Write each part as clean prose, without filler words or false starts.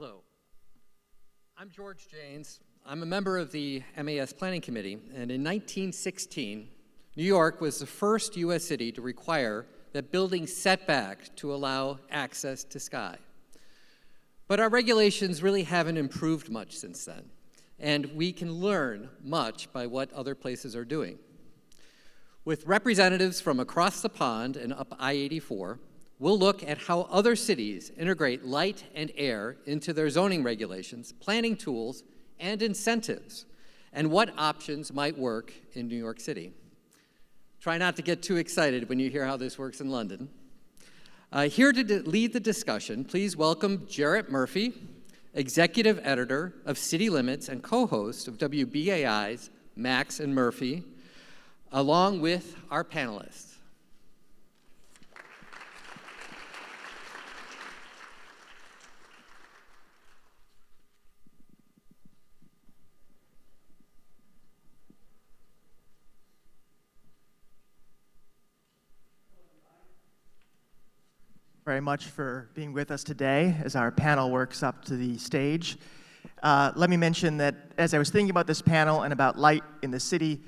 Hello, I'm George Janes. I'm a member of the MAS Planning Committee, and in 1916, New York was the first U.S. city to require that buildings set back to allow access to sky. But our regulations really haven't improved much since then, and we can learn much by what other places are doing. With representatives from across the pond and up I-84, we'll look at how other cities integrate light and air into their zoning regulations, planning tools, and incentives, and what options might work in New York City. Try not to get too excited when you hear how this works in London. Here to lead the discussion, please welcome Jarrett Murphy, Executive Editor of City Limits and co-host of WBAI's Max and Murphy, along with our panelists. Very much for being with us today as our panel works up to the stage. Let me mention that as I was thinking about this panel and about light in the city,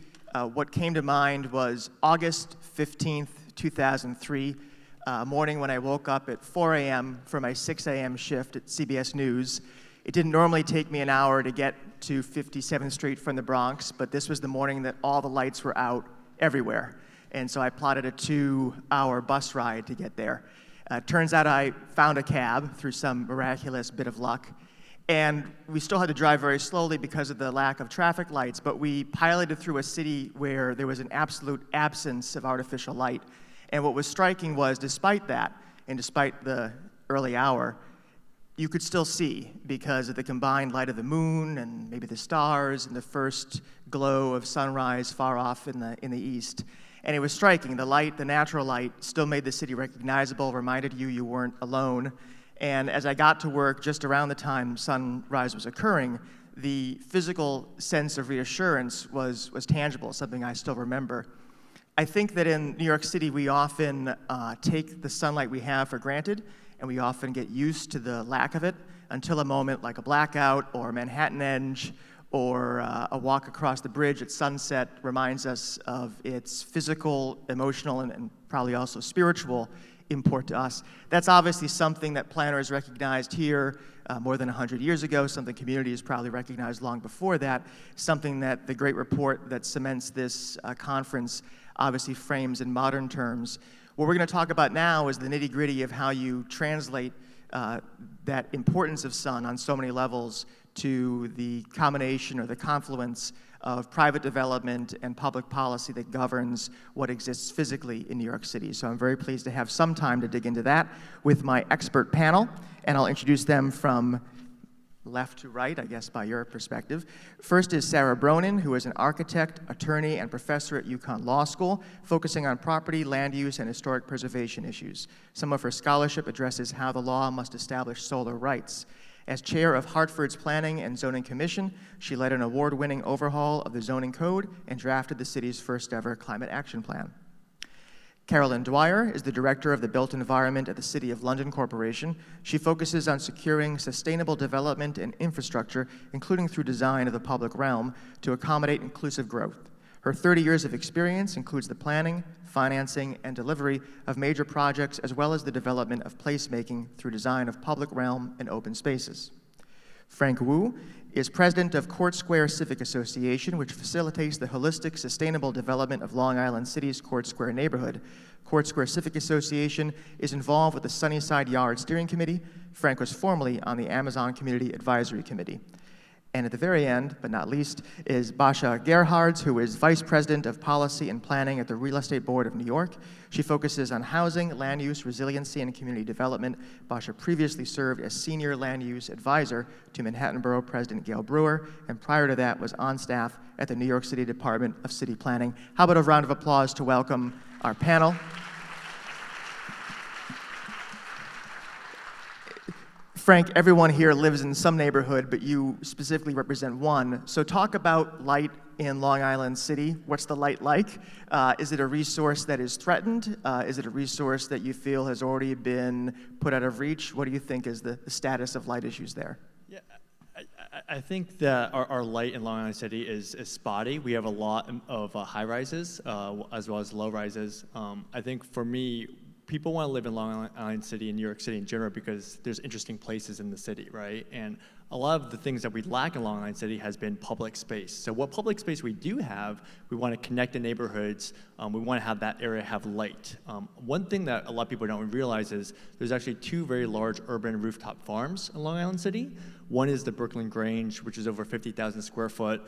what came to mind was August 15th, 2003, morning when I woke up at 4 a.m. for my 6 a.m. shift at CBS News. It didn't normally take me an hour to get to 57th Street from the Bronx, but this was the morning that all the lights were out everywhere. And so I plotted a 2-hour bus ride to get there. Turns out I found a cab through some miraculous bit of luck, and we still had to drive very slowly because of the lack of traffic lights, but we piloted through a city where there was an absolute absence of artificial light. And what was striking was, despite that, and despite the early hour, you could still see because of the combined light of the moon and maybe the stars and the first glow of sunrise far off in the east. And it was striking. The light, the natural light, still made the city recognizable, reminded you weren't alone. And as I got to work just around the time sunrise was occurring, the physical sense of reassurance was tangible, something I still remember. I think that in New York City, we often take the sunlight we have for granted, and we often get used to the lack of it until a moment like a blackout or Manhattan Edge or a walk across the bridge at sunset reminds us of its physical, emotional, and probably also spiritual import to us. That's obviously something that planners recognized here more than 100 years ago, something communities probably recognized long before that, something that the great report that cements this conference obviously frames in modern terms. What we're going to talk about now is the nitty-gritty of how you translate that importance of sun on so many levels to the combination or the confluence of private development and public policy that governs what exists physically in New York City. So I'm very pleased to have some time to dig into that with my expert panel, and I'll introduce them from left to right, I guess, by your perspective. First is Sara Bronin, who is an architect, attorney, and professor at UConn Law School, focusing on property, land use, and historic preservation issues. Some of her scholarship addresses how the law must establish solar rights. As chair of Hartford's Planning and Zoning Commission, she led an award-winning overhaul of the zoning code and drafted the city's first-ever climate action plan. Carolyn Dwyer is the director of the Built Environment at the City of London Corporation. She focuses on securing sustainable development and infrastructure, including through design of the public realm, to accommodate inclusive growth. Her 30 years of experience includes the planning, financing, and delivery of major projects, as well as the development of placemaking through design of public realm and open spaces. Frank Wu is president of Square Civic Association, which facilitates the holistic, sustainable development of Long Island City's Court Square neighborhood. Square Civic Association is involved with the Sunnyside Yard Steering Committee. Frank was formerly on the Amazon Community Advisory Committee. And at the very end, but not least, is Basha Gerhards, who is Vice President of Policy and Planning at the Real Estate Board of New York. She focuses on housing, land use, resiliency, and community development. Basha previously served as Senior Land Use Advisor to Manhattan Borough President Gail Brewer, and prior to that was on staff at the New York City Department of City Planning. How about a round of applause to welcome our panel? Frank, everyone here lives in some neighborhood, but you specifically represent one. So talk about light in Long Island City. What's the light like? Is it a resource that is threatened? Is it a resource that you feel has already been put out of reach? What do you think is the status of light issues there? Yeah, I think that our light in Long Island City is spotty. We have a lot of high rises as well as low rises. I think for me, people want to live in Long Island City and New York City in general because there's interesting places in the city, right? And a lot of the things that we lack in Long Island City has been public space. So what public space we do have, we want to connect the neighborhoods. We want to have that area have light. One thing that a lot of people don't realize is there's actually two very large urban rooftop farms in Long Island City. One is the Brooklyn Grange, which is over 50,000 square foot.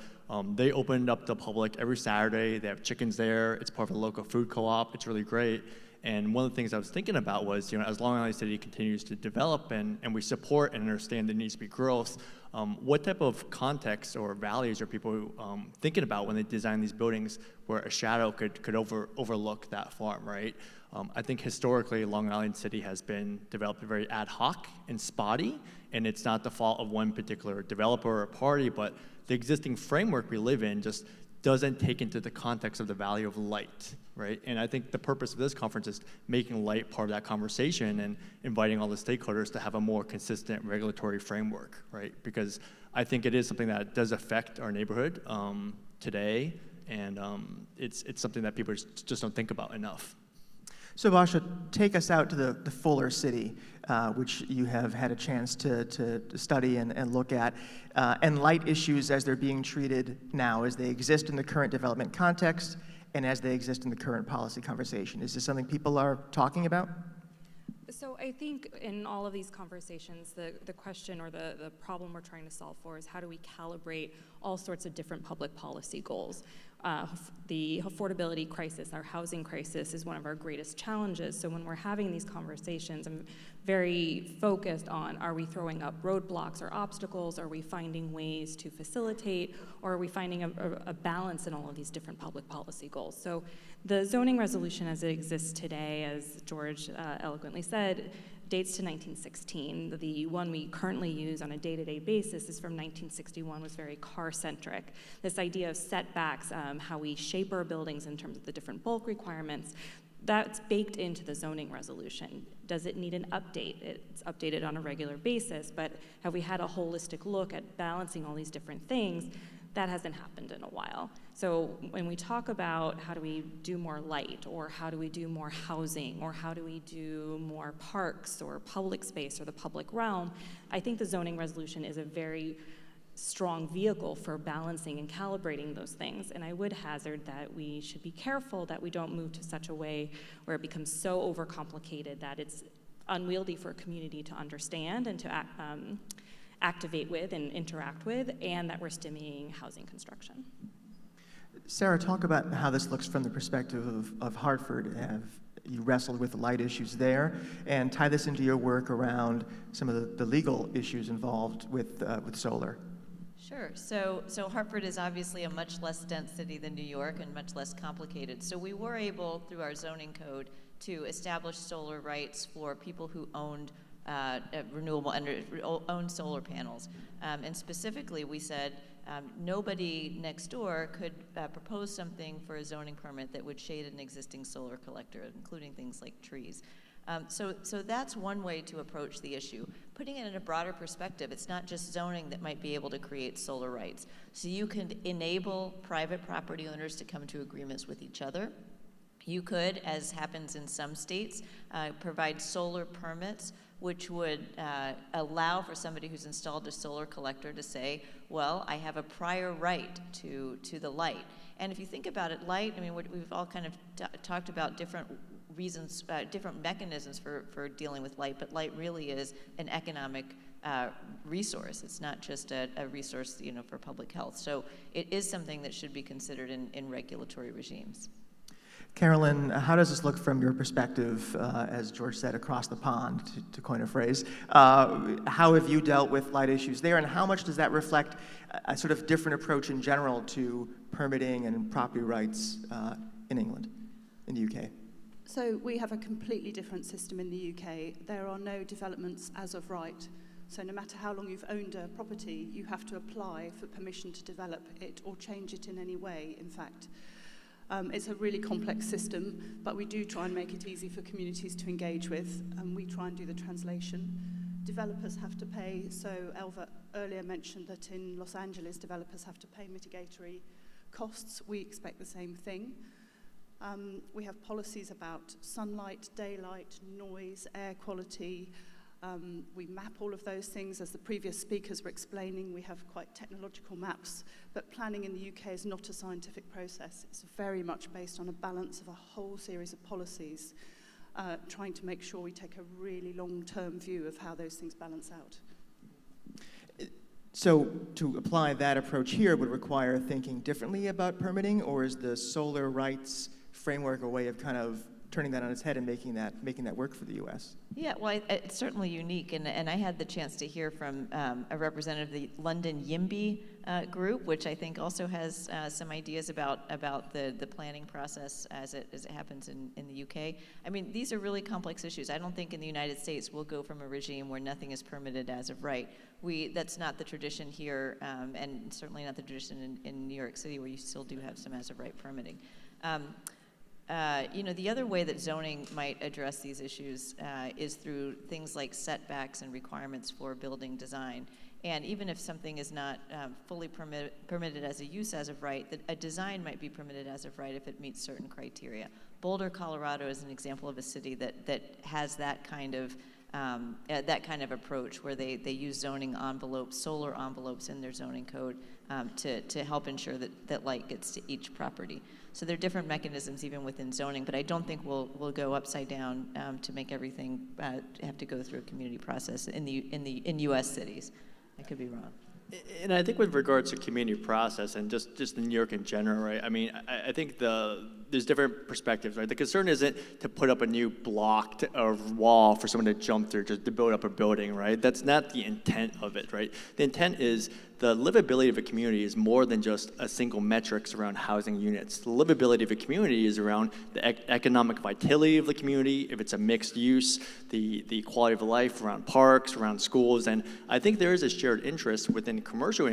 They opened up to the public every Saturday. They have chickens there. It's part of a local food co-op. It's really great. And one of the things I was thinking about was, as Long Island City continues to develop and we support and understand there needs to be growth, what type of context or values are people thinking about when they design these buildings where a shadow could overlook that farm, right? I think historically Long Island City has been developed very ad hoc and spotty, and it's not the fault of one particular developer or party, but the existing framework we live in just doesn't take into the context of the value of light, right? And I think the purpose of this conference is making light part of that conversation and inviting all the stakeholders to have a more consistent regulatory framework, right? Because I think it is something that does affect our neighborhood today, and it's something that people just don't think about enough. So Basha, take us out to the fuller city, which you have had a chance to study and look at, and light issues as they're being treated now, as they exist in the current development context, and as they exist in the current policy conversation. Is this something people are talking about? So I think in all of these conversations, the question or the problem we're trying to solve for is how do we calibrate all sorts of different public policy goals. The affordability crisis, our housing crisis, is one of our greatest challenges. So when we're having these conversations, I'm very focused on, are we throwing up roadblocks or obstacles? Are we finding ways to facilitate? Or are we finding a balance in all of these different public policy goals? So the zoning resolution as it exists today, as George eloquently said, dates to 1916. The one we currently use on a day-to-day basis is from 1961, was very car-centric. This idea of setbacks, how we shape our buildings in terms of the different bulk requirements, that's baked into the zoning resolution. Does it need an update? It's updated on a regular basis, but have we had a holistic look at balancing all these different things? That hasn't happened in a while. So when we talk about how do we do more light, or how do we do more housing, or how do we do more parks or public space or the public realm, I think the zoning resolution is a very strong vehicle for balancing and calibrating those things. And I would hazard that we should be careful that we don't move to such a way where it becomes so overcomplicated that it's unwieldy for a community to understand and to activate with and interact with, and that we're stimulating housing construction. Sara, talk about how this looks from the perspective of Hartford. Have you wrestled with the light issues there, and tie this into your work around some of the legal issues involved with solar? Sure. So Hartford is obviously a much less dense city than New York and much less complicated. So we were able, through our zoning code, to establish solar rights for people who owned owned solar panels. And specifically, we said nobody next door could propose something for a zoning permit that would shade an existing solar collector, including things like trees. So that's one way to approach the issue. Putting it in a broader perspective, it's not just zoning that might be able to create solar rights. So you can enable private property owners to come to agreements with each other. You could, as happens in some states, provide solar permits, which would allow for somebody who's installed a solar collector to say, well, I have a prior right to the light. And if you think about it, light, I mean, we've all kind of talked about different reasons, different mechanisms for dealing with light, but light really is an economic resource. It's not just a resource, for public health. So it is something that should be considered in regulatory regimes. Carolyn, how does this look from your perspective, as George said, across the pond, to coin a phrase? How have you dealt with light issues there, and how much does that reflect a sort of different approach in general to permitting and property rights in England, in the UK? So we have a completely different system in the UK. There are no developments as of right So no matter how long you've owned a property, you have to apply for permission to develop it or change it in any way, in fact. It's a really complex system, but we do try and make it easy for communities to engage with, and we try and do the translation. Developers have to pay, so Elva earlier mentioned that in Los Angeles, developers have to pay mitigatory costs. We expect the same thing. We have policies about sunlight, daylight, noise, air quality. We map all of those things. As the previous speakers were explaining, we have quite technological maps, but planning in the UK is not a scientific process. It's very much based on a balance of a whole series of policies, trying to make sure we take a really long-term view of how those things balance out. So to apply that approach here would require thinking differently about permitting, or is the solar rights framework a way of kind of turning that on its head and making that work for the U.S.? Yeah, well, it's certainly unique, and I had the chance to hear from a representative of the London YIMBY group, which I think also has some ideas about the planning process as it happens in the UK. I mean, these are really complex issues. I don't think in the United States we'll go from a regime where nothing is permitted as of right. That's not the tradition here, and certainly not the tradition in New York City, where you still do have some as of right permitting. The other way that zoning might address these issues is through things like setbacks and requirements for building design. And even if something is not fully permitted as a use as of right, a design might be permitted as of right if it meets certain criteria. Boulder, Colorado is an example of a city that has that kind of approach where they use zoning envelopes, solar envelopes in their zoning code to help ensure that light gets to each property. So there are different mechanisms even within zoning, but I don't think we'll go upside down to make everything have to go through a community process in U.S. cities. I could be wrong. And I think with regards to community process and just in New York in general, right? I mean, I think there's different perspectives, right? The concern isn't to put up a new block or wall for someone to jump through just to build up a building, right? That's not the intent of it, right? The intent is the livability of a community is more than just a single metrics around housing units. The livability of a community is around the economic vitality of the community, if it's a mixed use, the quality of life around parks, around schools, and I think there is a shared interest within commercial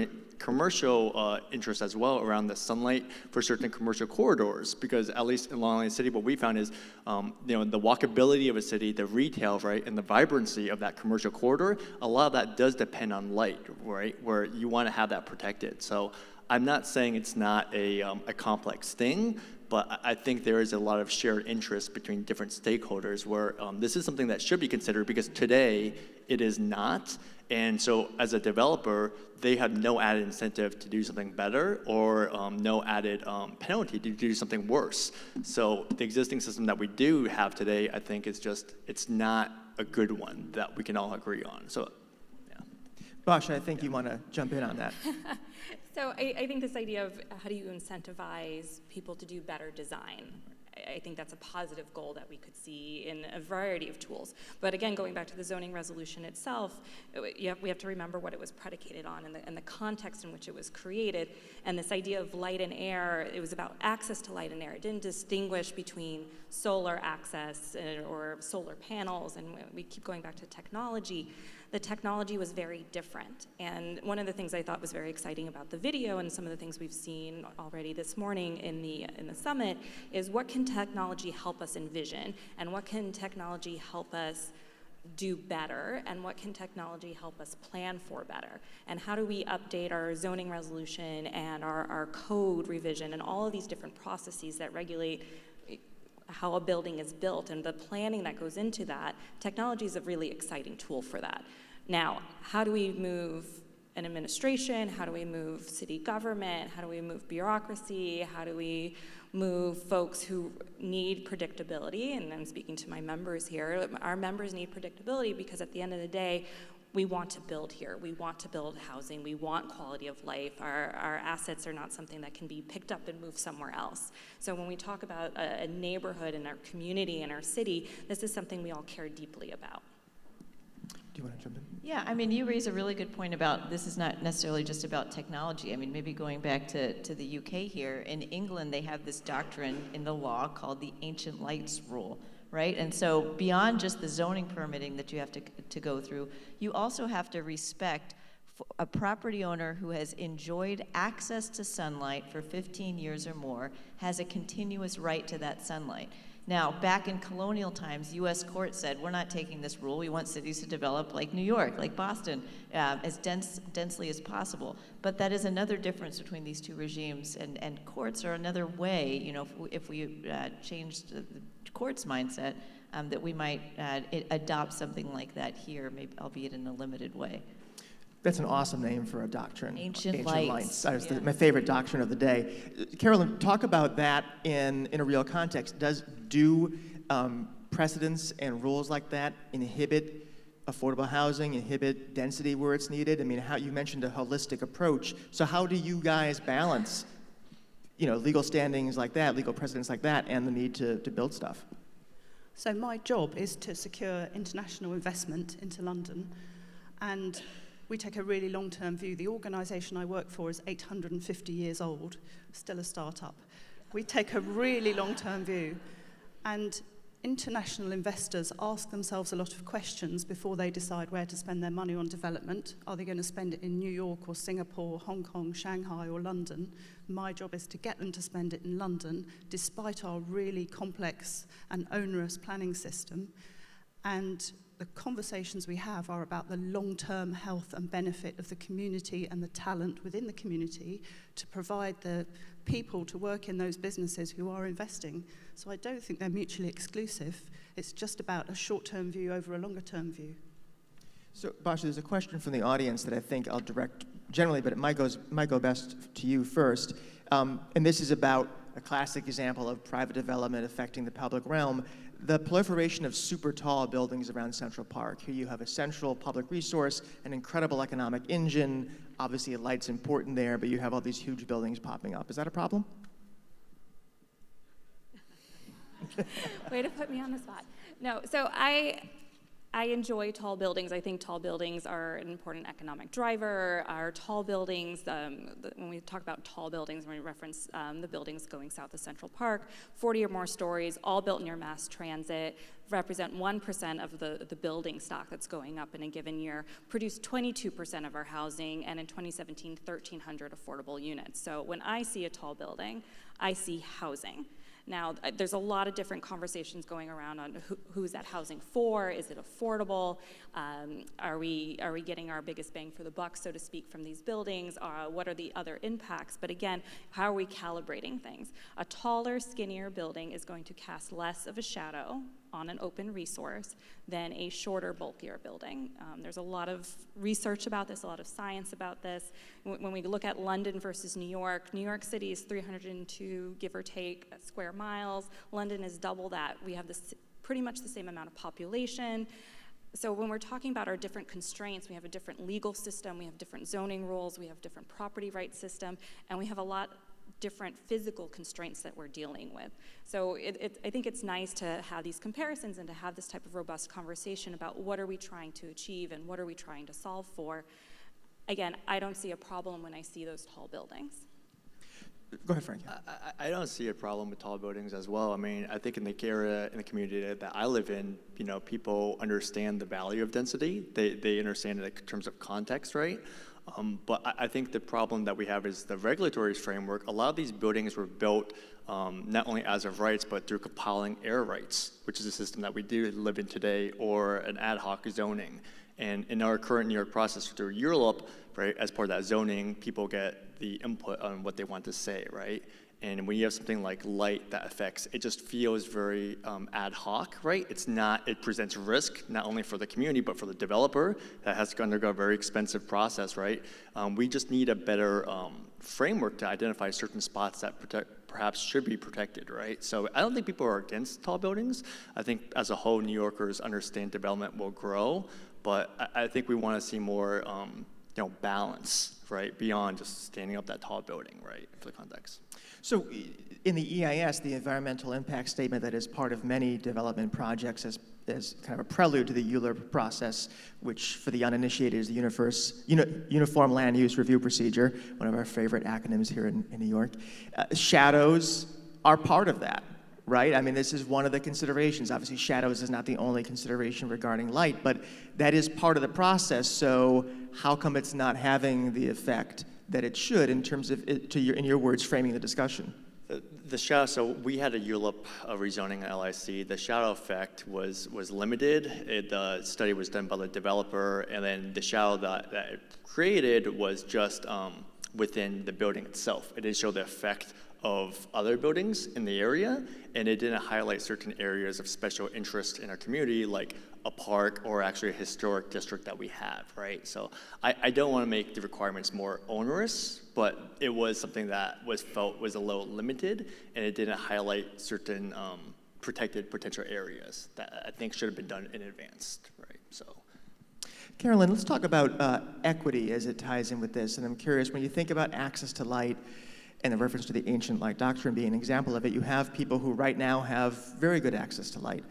interest as well around the sunlight for certain commercial corridors, because at least in Long Island City, what we found is, the walkability of a city, the retail, right, and the vibrancy of that commercial corridor, a lot of that does depend on light, right, where you want to have that protected. So I'm not saying it's not a complex thing, but I think there is a lot of shared interest between different stakeholders where this is something that should be considered, because today it is not. And so as a developer, they have no added incentive to do something better or no added penalty to do something worse. So the existing system that we do have today, I think it's not a good one that we can all agree on. So, yeah. Basha, I think you want to jump in on that. So I think this idea of how do you incentivize people to do better design, I think that's a positive goal that we could see in a variety of tools. But again, going back to the zoning resolution itself, we have to remember what it was predicated on and the context in which it was created. And this idea of light and air, it was about access to light and air. It didn't distinguish between solar access or solar panels, and we keep going back to technology. The technology was very different. And one of the things I thought was very exciting about the video and some of the things we've seen already this morning in the summit is what can technology help us envision, and what can technology help us do better, and what can technology help us plan for better, and how do we update our zoning resolution and our code revision and all of these different processes that regulate how a building is built and the planning that goes into that. Technology is a really exciting tool for that. Now, how do we move an administration? How do we move city government? How do we move bureaucracy? How do we move folks who need predictability? And I'm speaking to my members here. Our members need predictability because at the end of the day, we want to build here. We want to build housing. We want quality of life. Our assets are not something that can be picked up and moved somewhere else. So when we talk about a neighborhood and our community and our city, this is something we all care deeply about. Do you want to jump in? Yeah, I mean, you raise a really good point about this is not necessarily just about technology. I mean, maybe going back to the UK here, in England, they have this doctrine in the law called the Ancient Lights Rule, right? And so beyond just the zoning permitting that you have to go through, you also have to respect a property owner who has enjoyed access to sunlight for 15 years or more has a continuous right to that sunlight. Now, back in colonial times, U.S. court said, we're not taking this rule. We want cities to develop like New York, like Boston, as densely as possible. But that is another difference between these two regimes, and courts are another way, you know, if we changed the court's mindset, that we might adopt something like that here, maybe, albeit in a limited way. That's an awesome name for a doctrine. Ancient lights. That was my favorite doctrine of the day. Carolyn, talk about that in a real context. Do precedents and rules like that inhibit affordable housing, inhibit density where it's needed? I mean, how you mentioned a holistic approach. So how do you guys balance, you know, legal standings like that, legal precedents like that, and the need to build stuff? So my job is to secure international investment into London, and we take a really long-term view. The organisation I work for is 850 years old, still a start-up. We take a really long-term view, and international investors ask themselves a lot of questions before they decide where to spend their money on development. Are they going to spend it in New York or Singapore, Hong Kong, Shanghai or London? My job is to get them to spend it in London, despite our really complex and onerous planning system. And the conversations we have are about the long-term health and benefit of the community and the talent within the community to provide the people to work in those businesses who are investing. So I don't think they're mutually exclusive. It's just about a short-term view over a longer-term view. So, Basha, there's a question from the audience that I think I'll direct generally, but it might go best to you first. And this is about a classic example of private development affecting the public realm. The proliferation of super tall buildings around Central Park. Here you have a central public resource, an incredible economic engine. Obviously, light's important there, but you have all these huge buildings popping up. Is that a problem? Way to put me on the spot. No, so I enjoy tall buildings. I think tall buildings are an important economic driver. Our tall buildings, when we talk about tall buildings, when we reference the buildings going south of Central Park, 40 or more stories, all built near mass transit, represent 1% of the building stock that's going up in a given year, produce 22% of our housing, and in 2017, 1,300 affordable units. So when I see a tall building, I see housing. Now, there's a lot of different conversations going around on who's that housing for? Is it affordable? Are we getting our biggest bang for the buck, so to speak, from these buildings? What are the other impacts? But again, how are we calibrating things? A taller, skinnier building is going to cast less of a shadow on an open resource than a shorter, bulkier building. There's a lot of research about this, a lot of science about this. When we look at London versus New York City is 302, give or take, square miles. London is double that. We have pretty much the same amount of population. So when we're talking about our different constraints, we have a different legal system, we have different zoning rules, we have different property rights system, and we have a lot different physical constraints that we're dealing with. So I think it's nice to have these comparisons and to have this type of robust conversation about what are we trying to achieve and what are we trying to solve for. Again, I don't see a problem when I see those tall buildings. Go ahead, Frank. I don't see a problem with tall buildings as well. I mean, I think in the area, in the community that I live in, you know, people understand the value of density. They understand it in terms of context, right? But I think the problem that we have is the regulatory framework. A lot of these buildings were built not only as of rights, but through compiling air rights, which is a system that we do live in today, or an ad hoc zoning. And in our current New York process through Europe, right, as part of that zoning, people get the input on what they want to say, right? And when you have something like light that affects, it just feels very ad hoc, right? It presents risk, not only for the community, but for the developer that has to undergo a very expensive process, right? We just need a better framework to identify certain spots that perhaps should be protected, right? So I don't think people are against tall buildings. I think as a whole, New Yorkers understand development will grow, but I think we want to see more balance, right? Beyond just standing up that tall building, right, for the context. So in the EIS, the environmental impact statement that is part of many development projects as kind of a prelude to the ULURP process, which for the uninitiated is the Uniform Land Use Review Procedure, one of our favorite acronyms here in New York. Shadows are part of that, right? I mean, this is one of the considerations. Obviously, shadows is not the only consideration regarding light, but that is part of the process. So how come it's not having the effect that it should in terms of, in your words, framing the discussion? The shadow, so we had a ULIP rezoning at LIC. The shadow effect was limited. The study was done by the developer, and then the shadow that it created was just within the building itself. It didn't show the effect of other buildings in the area, and it didn't highlight certain areas of special interest in our community, like a park or actually a historic district that we have, right? So I don't want to make the requirements more onerous, but it was something that was felt was a little limited, and it didn't highlight certain protected potential areas that I think should have been done in advance, right? So. Carolyn, let's talk about equity as it ties in with this. And I'm curious, when you think about access to light and the reference to the ancient light doctrine being an example of it, you have people who right now have very good access to light.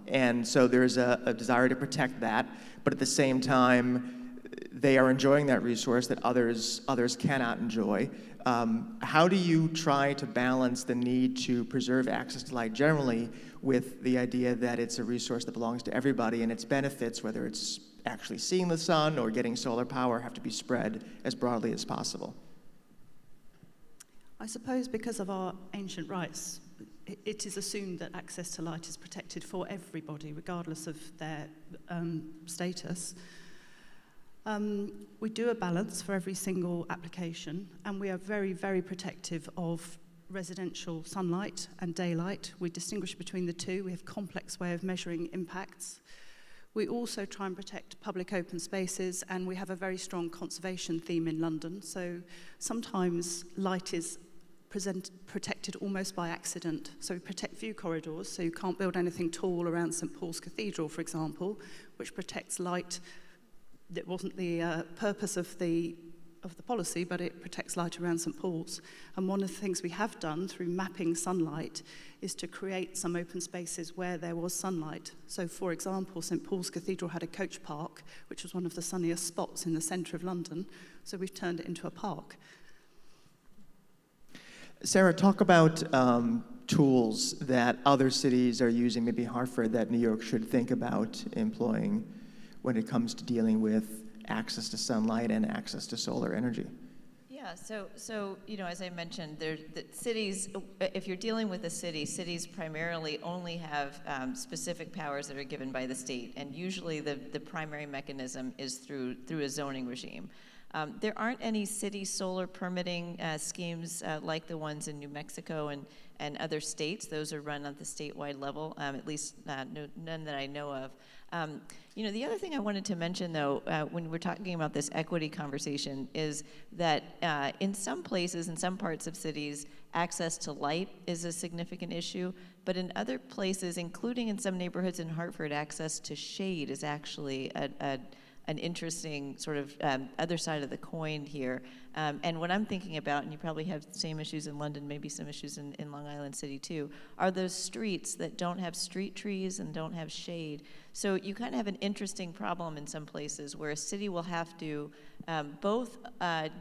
And so there's a desire to protect that, but at the same time, they are enjoying that resource that others cannot enjoy. How do you try to balance the need to preserve access to light generally with the idea that it's a resource that belongs to everybody, and its benefits, whether it's actually seeing the sun or getting solar power, have to be spread as broadly as possible? I suppose because of our ancient rights, it is assumed that access to light is protected for everybody, regardless of their status. We do a balance for every single application, and we are very, very protective of residential sunlight and daylight. We distinguish between the two. We have a complex way of measuring impacts. We also try and protect public open spaces, and we have a very strong conservation theme in London. So sometimes light is protected almost by accident. So we protect view corridors, so you can't build anything tall around St. Paul's Cathedral, for example, which protects light. That wasn't the purpose of the policy, but it protects light around St. Paul's. And one of the things we have done through mapping sunlight is to create some open spaces where there was sunlight. So, for example, St. Paul's Cathedral had a coach park, which was one of the sunniest spots in the centre of London, so we've turned it into a park. Sara, talk about tools that other cities are using, maybe Hartford, that New York should think about employing when it comes to dealing with access to sunlight and access to solar energy. Yeah, so you know, as I mentioned, the cities, if you're dealing with a city, cities primarily only have specific powers that are given by the state, and usually the primary mechanism is through a zoning regime. There aren't any city solar permitting schemes like the ones in New Mexico and other states. Those are run at the statewide level, at least none that I know of. You know, the other thing I wanted to mention, though, when we're talking about this equity conversation, is that in some places, in some parts of cities, access to light is a significant issue, but in other places, including in some neighborhoods in Hartford, access to shade is actually an interesting sort of other side of the coin here. And what I'm thinking about, and you probably have the same issues in London, maybe some issues in Long Island City too, are those streets that don't have street trees and don't have shade. So you kind of have an interesting problem in some places where a city will have to both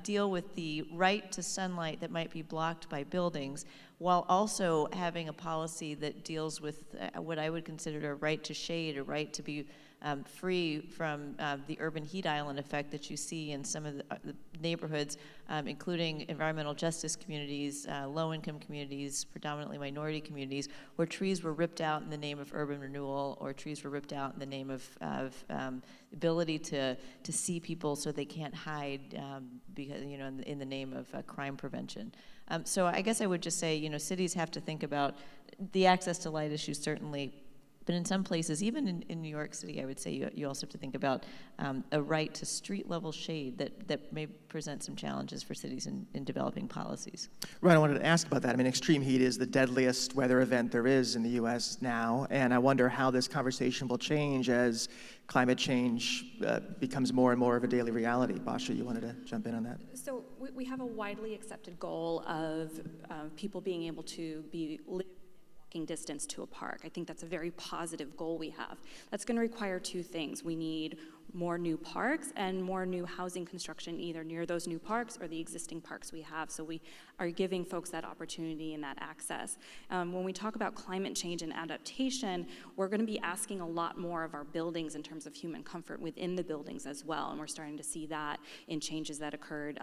deal with the right to sunlight that might be blocked by buildings, while also having a policy that deals with what I would consider a right to shade, a right to be free from the urban heat island effect that you see in some of the neighborhoods, including environmental justice communities, low-income communities, predominantly minority communities, where trees were ripped out in the name of urban renewal, or trees were ripped out in the name of ability to see people so they can't hide, because, you know, in the name of crime prevention. So I guess I would just say, you know, cities have to think about the access to light issue, certainly. But in some places, even in New York City, I would say you also have to think about a right to street-level shade that may present some challenges for cities in developing policies. Right, I wanted to ask about that. I mean, extreme heat is the deadliest weather event there is in the U.S. now, and I wonder how this conversation will change as climate change becomes more and more of a daily reality. Basha, you wanted to jump in on that? So we have a widely accepted goal of people being able to be living distance to a park. I think that's a very positive goal we have. That's going to require two things. We need more new parks and more new housing construction either near those new parks or the existing parks we have. So we are giving folks that opportunity and that access. When we talk about climate change and adaptation, we're going to be asking a lot more of our buildings in terms of human comfort within the buildings as well. And we're starting to see that in changes that occurred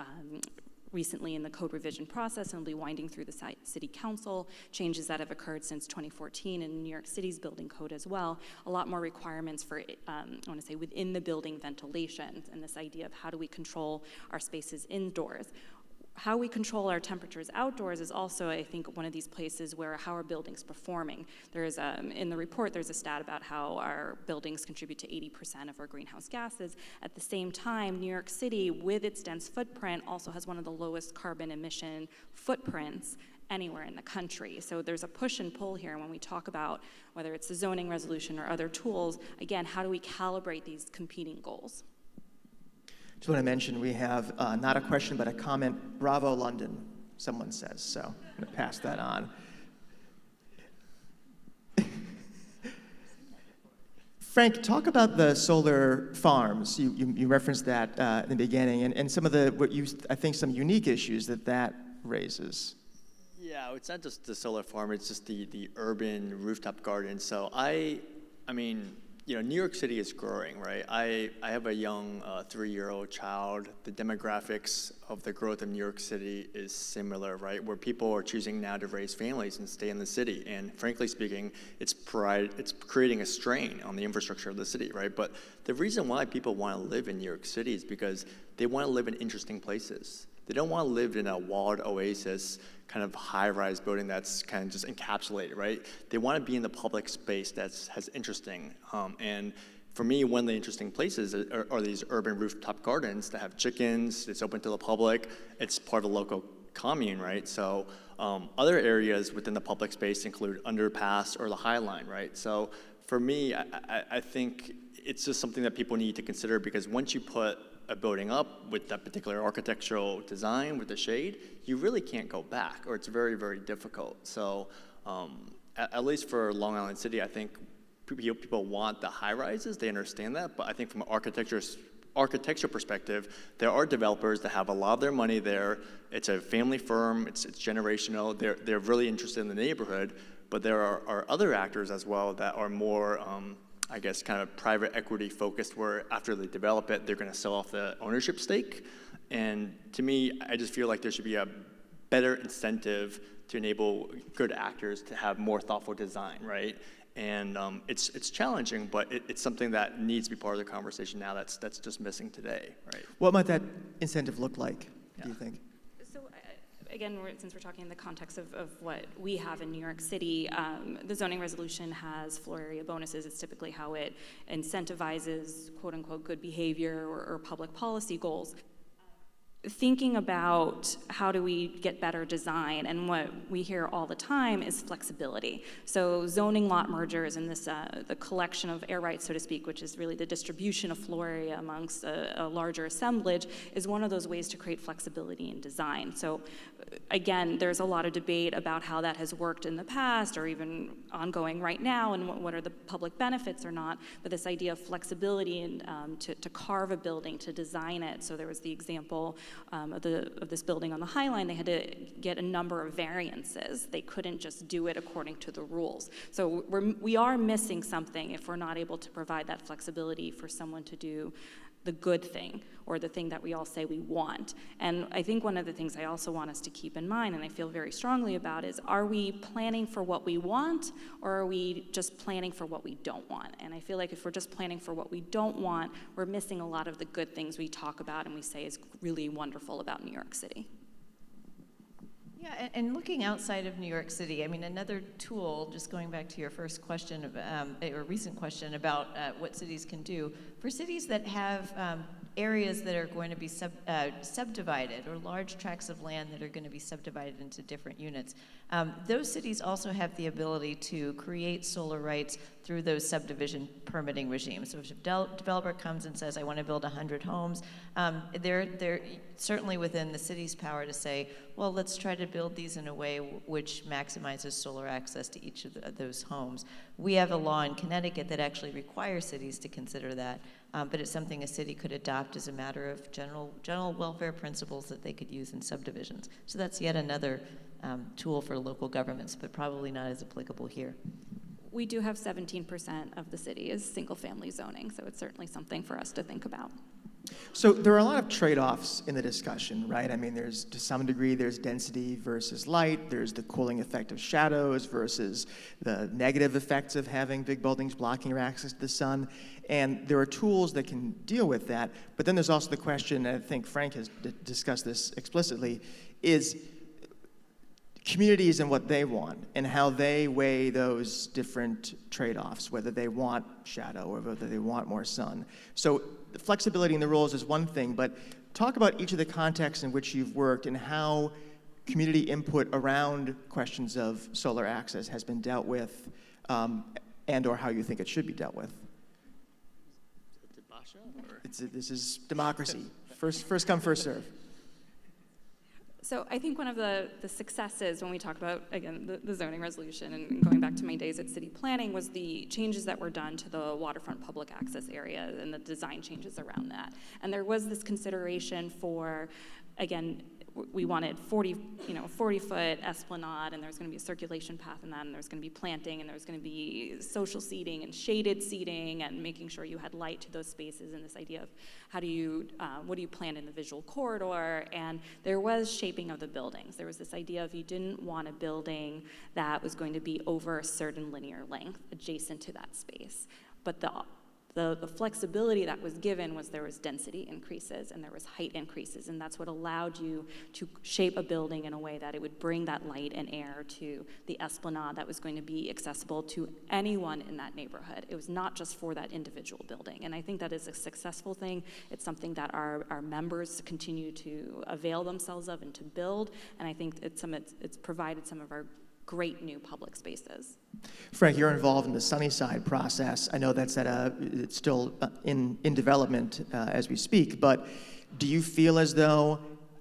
recently in the code revision process, and will be winding through the city council, changes that have occurred since 2014 in New York City's building code as well, a lot more requirements for, I want to say, within the building ventilation, and this idea of how do we control our spaces indoors. How we control our temperatures outdoors is also, I think, one of these places where how are buildings performing. There is, in the report, there's a stat about how our buildings contribute to 80% of our greenhouse gases. At the same time, New York City, with its dense footprint, also has one of the lowest carbon emission footprints anywhere in the country. So there's a push and pull here when we talk about whether it's the zoning resolution or other tools. Again, how do we calibrate these competing goals? Just want to mention we have not a question but a comment. Bravo, London, someone says. So I'm going to pass that on. Frank, talk about the solar farms. You referenced that in the beginning, and some of I think some unique issues that raises. Yeah, it's not just the solar farm, it's just the urban rooftop garden. So I mean, you know, New York City is growing, right? I have a young 3-year-old child. The demographics of the growth of New York City is similar, right? Where people are choosing now to raise families and stay in the city. And frankly speaking, it's creating a strain on the infrastructure of the city, right? But the reason why people want to live in New York City is because they want to live in interesting places. They don't want to live in a walled oasis kind of high-rise building that's kind of just encapsulated, right? They want to be in the public space has interesting. And for me, one of the interesting places are these urban rooftop gardens that have chickens, it's open to the public, it's part of a local commune, right? So other areas within the public space include underpass or the High Line, right? So for me, I think it's just something that people need to consider, because once you put a building up with that particular architectural design with the shade, you really can't go back, or it's very, very difficult. So at least for Long Island City, I think people want the high rises, they understand that, but I think from an architecture perspective, there are developers that have a lot of their money there. It's a family firm, it's generational, they're really interested in the neighborhood, but there are other actors as well that are more, I guess, kind of private equity focused, where after they develop it, they're going to sell off the ownership stake. And to me, I just feel like there should be a better incentive to enable good actors to have more thoughtful design, right? And it's challenging, but it's something that needs to be part of the conversation now that's just missing today, right? What might that incentive look like, do you think? Again, since we're talking in the context of what we have in New York City, the zoning resolution has floor area bonuses. It's typically how it incentivizes, quote unquote, good behavior or public policy goals. Thinking about how do we get better design, and what we hear all the time is flexibility. So zoning lot mergers and this the collection of air rights, so to speak, which is really the distribution of floor area amongst a larger assemblage, is one of those ways to create flexibility in design. So again, there's a lot of debate about how that has worked in the past or even ongoing right now, and what are the public benefits or not, but this idea of flexibility and to carve a building, to design it. So there was the example of this building on the High Line. They had to get a number of variances. They couldn't just do it according to the rules. So we are missing something if we're not able to provide that flexibility for someone to do the good thing, or the thing that we all say we want. And I think one of the things I also want us to keep in mind, and I feel very strongly about, is are we planning for what we want, or are we just planning for what we don't want? And I feel like if we're just planning for what we don't want, we're missing a lot of the good things we talk about and we say is really wonderful about New York City. Yeah, and looking outside of New York City, I mean, another tool, just going back to your first question, or recent question about what cities can do, for cities that have areas that are going to be subdivided, or large tracts of land that are going to be subdivided into different units, those cities also have the ability to create solar rights through those subdivision permitting regimes. So if a developer comes and says, I want to build 100 homes, they're certainly within the city's power to say, well, let's try to build these in a way which maximizes solar access to each of those homes. We have a law in Connecticut that actually requires cities to consider that. but it's something a city could adopt as a matter of general welfare principles that they could use in subdivisions. So that's yet another tool for local governments, but probably not as applicable here. We do have 17% of the city is single-family zoning, so it's certainly something for us to think about. So there are a lot of trade-offs in the discussion, right? I mean, there's, to some degree, there's density versus light. There's the cooling effect of shadows versus the negative effects of having big buildings blocking your access to the sun. And there are tools that can deal with that. But then there's also the question, and I think Frank has discussed this explicitly, is communities and what they want and how they weigh those different trade-offs, whether they want shadow or whether they want more sun. So the flexibility in the rules is one thing, but talk about each of the contexts in which you've worked and how community input around questions of solar access has been dealt with, and or how you think it should be dealt with. This is democracy. First come, first serve. So I think one of the successes when we talk about, again, the zoning resolution and going back to my days at city planning was the changes that were done to the waterfront public access area and the design changes around that. And there was this consideration for, again, we wanted 40-foot esplanade, and there's going to be a circulation path in that, and there's going to be planting, and there's going to be social seating and shaded seating, and making sure you had light to those spaces, and this idea of how do you, what do you plan in the visual corridor, and there was shaping of the buildings. There was this idea of you didn't want a building that was going to be over a certain linear length adjacent to that space, but the flexibility that was given was there was density increases and there was height increases, and that's what allowed you to shape a building in a way that it would bring that light and air to the esplanade that was going to be accessible to anyone in that neighborhood. It was not just for that individual building, and I think that is a successful thing. It's something that our members continue to avail themselves of and to build, and I think it's provided some of our great new public spaces. Frank, you're involved in the Sunnyside process. I know that's it's still in development as we speak, but do you feel as though,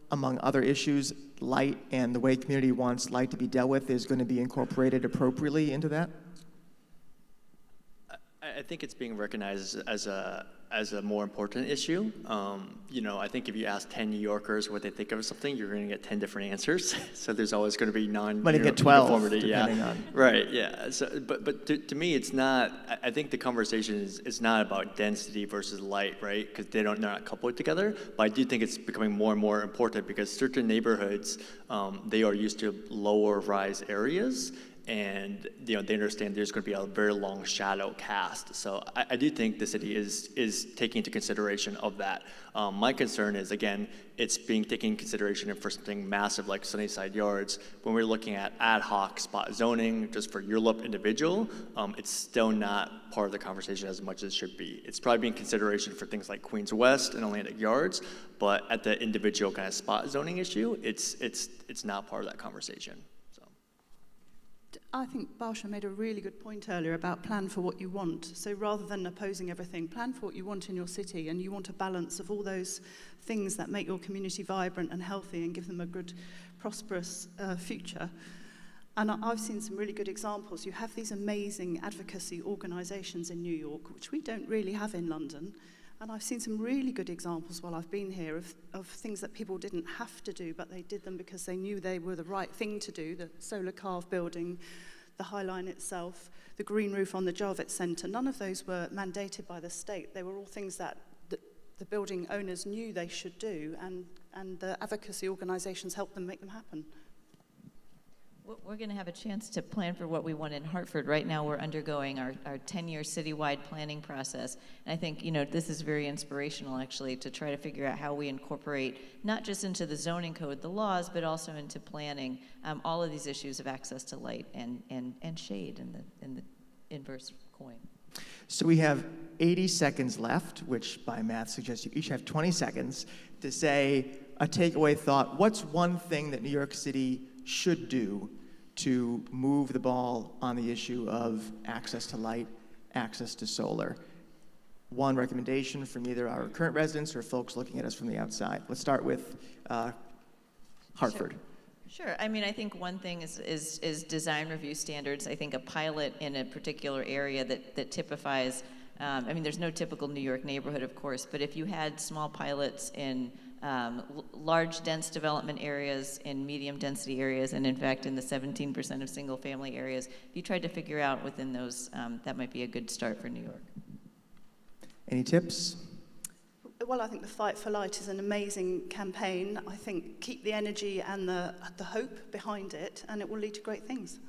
among other issues, light and the way community wants light to be dealt with is going to be incorporated appropriately into that? I think it's being recognized as a more important issue. I think if you ask 10 New Yorkers what they think of something, you're going to get 10 different answers. So there's always going to be Might even get 12, depending yeah. on. Right, yeah. So, but to me, it's not, I think the conversation is not about density versus light, right? Because they're not coupled together. But I do think it's becoming more and more important because certain neighborhoods, they are used to lower rise areas. And they understand there's going to be a very long shadow cast. So I do think the city is taking into consideration of that. My concern is, again, it's being taken into consideration for something massive like Sunnyside Yards. When we're looking at ad hoc spot zoning just for your individual, it's still not part of the conversation as much as it should be. It's probably being consideration for things like Queens West and Atlantic Yards, but at the individual kind of spot zoning issue, it's not part of that conversation. I think Basha made a really good point earlier about plan for what you want. So rather than opposing everything, plan for what you want in your city, and you want a balance of all those things that make your community vibrant and healthy and give them a good, prosperous future. And I've seen some really good examples. You have these amazing advocacy organisations in New York, which we don't really have in London. And I've seen some really good examples while I've been here of things that people didn't have to do, but they did them because they knew they were the right thing to do. The solar carve building, the High Line itself, the green roof on the Jarrett Centre. None of those were mandated by the state. They were all things that the building owners knew they should do, and the advocacy organisations helped them make them happen. We're going to have a chance to plan for what we want in Hartford. Right now we're undergoing our 10-year citywide planning process. And I think, this is very inspirational, actually, to try to figure out how we incorporate, not just into the zoning code, the laws, but also into planning, all of these issues of access to light and shade in the inverse coin. So we have 80 seconds left, which by math suggests you each have 20 seconds to say a takeaway thought. What's one thing that New York City should do to move the ball on the issue of access to light, access to solar? One recommendation from either our current residents or folks looking at us from the outside. Let's start with Hartford. Sure. I mean, I think one thing is design review standards. I think a pilot in a particular area that typifies I mean, there's no typical New York neighborhood, of course, but if you had small pilots in large, dense development areas, in medium density areas, and in fact in the 17% of single family areas, if you tried to figure out within those, that might be a good start for New York. Any tips? Well, I think the Fight for Light is an amazing campaign. I think keep the energy and the hope behind it, and it will lead to great things.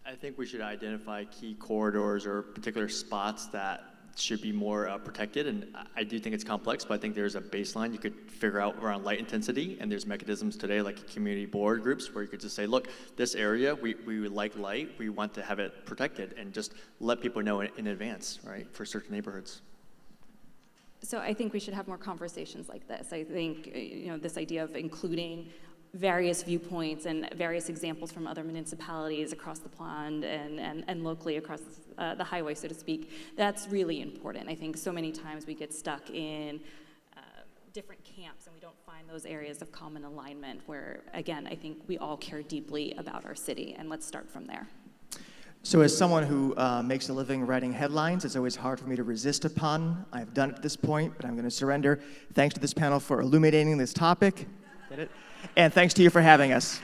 I think we should identify key corridors or particular spots that should be more protected, and I do think it's complex, but I think there's a baseline you could figure out around light intensity, and there's mechanisms today like community board groups where you could just say, look, this area, we would like light, we want to have it protected, and just let people know in advance, right, for certain neighborhoods. So I think we should have more conversations like this. I think, this idea of including various viewpoints and various examples from other municipalities across the pond and locally across the highway, so to speak, that's really important. I think so many times we get stuck in different camps and we don't find those areas of common alignment where, again, I think we all care deeply about our city, and let's start from there. So as someone who makes a living writing headlines, it's always hard for me to resist a pun. I've done it at this point, but I'm going to surrender. Thanks to this panel for illuminating this topic. Get it? And thanks to you for having us.